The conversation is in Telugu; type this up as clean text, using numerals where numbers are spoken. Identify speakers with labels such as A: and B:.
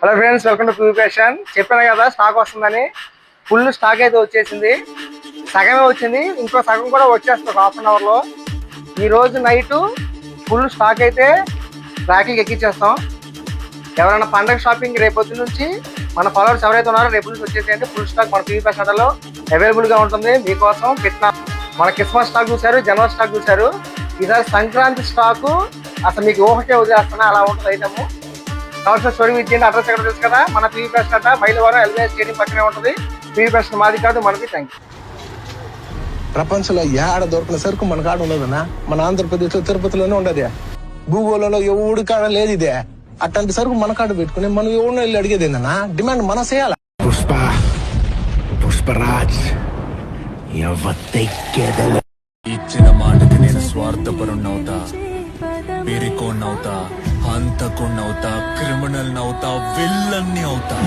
A: Hello friends, welcome to Q fashion. చెప్పాను కదా స్టాక్ వస్తుందని. ఫుల్ స్టాక్ అయితే వచ్చేసింది. సగమే వచ్చింది, ఇంకో సగం కూడా వచ్చేస్తుంది ఒక హాఫ్ అన్ అవర్లో. ఈరోజు నైట్ ఫుల్ స్టాక్ అయితే ట్రాకింగ్ ఎక్కించేస్తాం. ఎవరైనా పండగ షాపింగ్ రేపొద్దు నుంచి మన ఫాలోవర్స్ ఎవరైతే ఉన్నారో రేపు నుంచి వచ్చేసేయండి. ఫుల్ స్టాక్ మన క్యూ ఫ్యాషన్ లో అవైలబుల్గా ఉంటుంది. మీకోసం పెట్టిన మన క్రిస్మస్ స్టాక్ చూశారు, జనవరి స్టాక్ చూశారు. ఈసారి సంక్రాంతి స్టాకు అసలు మీకు ఊహకే వదిలేస్తున్నా, అలా ఉంటుంది ఐటమ్. కావాల్సిన స్టోరీ ఇచ్చేయండి. అడ్రస్ ఎక్కడ తెలుసు కదా, మన పీవీ ఫ్యాషన్ అట మైలవరం ఎల్బీఐ స్టేడియం పక్కనే ఉంటుంది. పీవీ ఫ్యాషన్ మాది కాదు, మనది. Thank you.
B: ప్రపంచంలో ఏడ దొరికిన సరుకు మన కాడ ఉండదన్నా. మన ఆంధ్రప్రదేశ్ లో తిరుపతిలోనే ఉండదు. భూగోళంలో ఎవడి కాడ లేదు ఇదే. అట్లాంటి సరుకు మన కాడ పెట్టుకుని మనం ఎవరినో వెళ్ళి అడిగేది ఏందన్నా? డిమాండ్ మన చేయాల.
C: పుష్పరాజ్
D: ఇచ్చిన మాటకి నేను స్వార్థపరుణ్ణవుతా, పిరికోణ్ణవుతా, హంతకుణ్ణవుతా, క్రిమినల్ నవుతా, విల్లన్ని అవుతా.